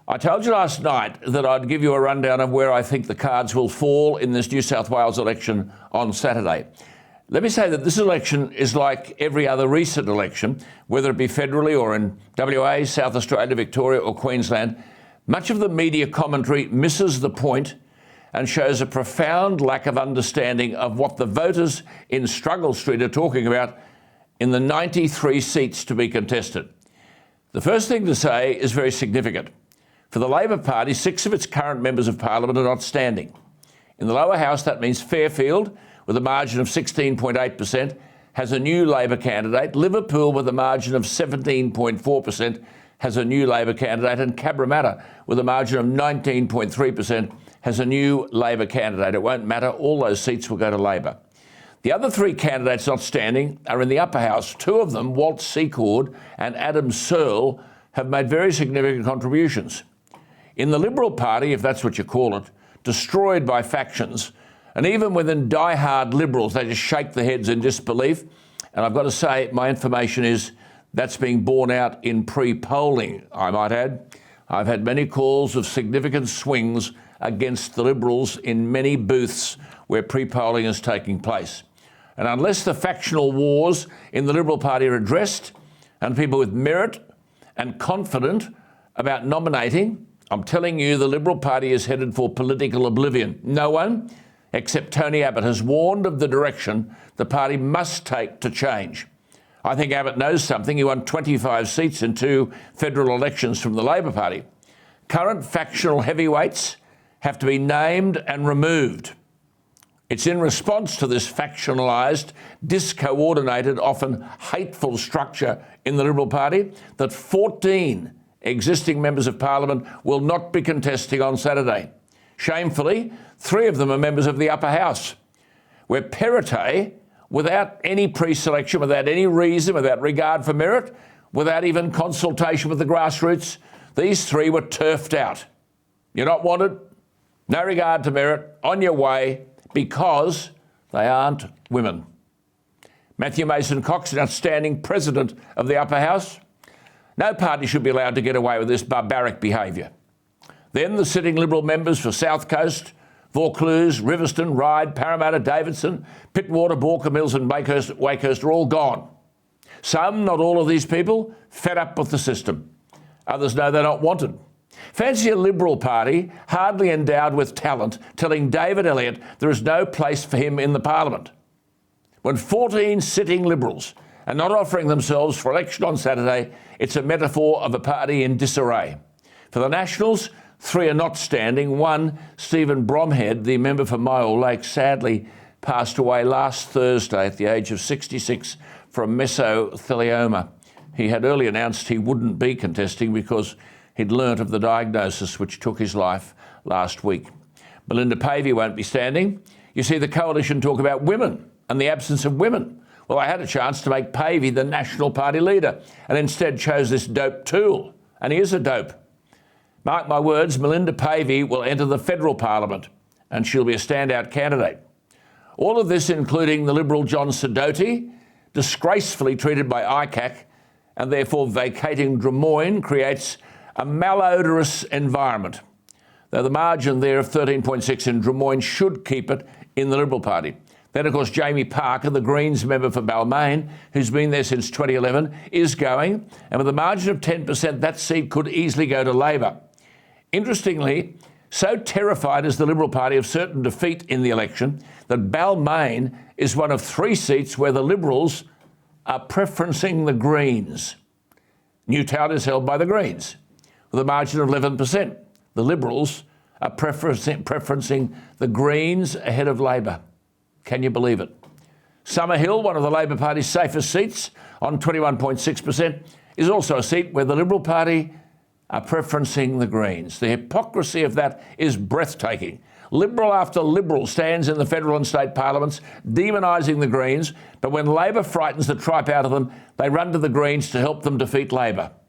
I told you last night that I'd give you a rundown of where I think the cards will fall in this New South Wales election on Saturday. Let me say that this election is like every other recent election, whether it be federally or in WA, South Australia, Victoria or Queensland. Much of the media commentary misses the point and shows a profound lack of understanding of what the voters in Struggle Street are talking about in the 93 seats to be contested. The first thing to say is very significant. For the Labor Party, 6 of its current members of Parliament are not standing. In the lower house, that means Fairfield, with a margin of 16.8%, has a new Labor candidate. Liverpool, with a margin of 17.4%, has a new Labor candidate. And Cabramatta, with a margin of 19.3%, has a new Labor candidate. It won't matter. All those seats will go to Labor. The other 3 candidates not standing are in the upper house. 2 of them, Walt Secord and Adam Searle, have made very significant contributions. In the Liberal Party, if that's what you call it, destroyed by factions, and even within die-hard Liberals, they just shake their heads in disbelief. And I've got to say, my information is that's being borne out in pre-polling, I might add. I've had many calls of significant swings against the Liberals in many booths where pre-polling is taking place. And unless the factional wars in the Liberal Party are addressed and people with merit and confident about nominating, I'm telling you, the Liberal Party is headed for political oblivion. No one, except Tony Abbott, has warned of the direction the party must take to change. I think Abbott knows something. He won 25 seats in 2 federal elections from the Labor Party. Current factional heavyweights have to be named and removed. It's in response to this factionalised, discoordinated, often hateful structure in the Liberal Party that 14 existing members of Parliament will not be contesting on Saturday. Shamefully, 3 of them are members of the upper house, where Perrottet, without any pre-selection, without any reason, without regard for merit, without even consultation with the grassroots, these 3 were turfed out. You're not wanted, no regard to merit, on your way, because they aren't women. Matthew Mason Cox, an outstanding president of the upper house. No party should be allowed to get away with this barbaric behaviour. Then the sitting Liberal members for South Coast, Vaucluse, Riverstone, Ryde, Parramatta, Davidson, Pittwater, Baulkham Mills and Wakehurst are all gone. Some, not all of these people, fed up with the system. Others know they're not wanted. Fancy a Liberal Party, hardly endowed with talent, telling David Elliott there is no place for him in the Parliament. When 14 sitting Liberals are not offering themselves for election on Saturday, it's a metaphor of a party in disarray. For the Nationals, 3 are not standing. 1, Stephen Bromhead, the member for Myall Lake, sadly passed away last Thursday at the age of 66 from mesothelioma. He had earlier announced he wouldn't be contesting because he'd learnt of the diagnosis which took his life last week. Melinda Pavey won't be standing. You see, the coalition talk about women and the absence of women. Well, I had a chance to make Pavey the National Party leader and instead chose this dope tool. And he is a dope. Mark my words, Melinda Pavey will enter the federal parliament and she'll be a standout candidate. All of this including the Liberal John Sidoti, disgracefully treated by ICAC and therefore vacating Drummoyne, creates a malodorous environment. Though the margin there of 13.6 in Drummoyne should keep it in the Liberal Party. Then, of course, Jamie Parker, the Greens member for Balmain, who's been there since 2011, is going. And with a margin of 10%, that seat could easily go to Labor. Interestingly, so terrified is the Liberal Party of certain defeat in the election that Balmain is one of 3 seats where the Liberals are preferencing the Greens. Newtown is held by the Greens with a margin of 11%. The Liberals are preferencing the Greens ahead of Labor. Can you believe it? Summerhill, one of the Labor Party's safest seats, on 21.6%, is also a seat where the Liberal Party are preferencing the Greens. The hypocrisy of that is breathtaking. Liberal after Liberal stands in the federal and state parliaments demonising the Greens, but when Labor frightens the tripe out of them, they run to the Greens to help them defeat Labor.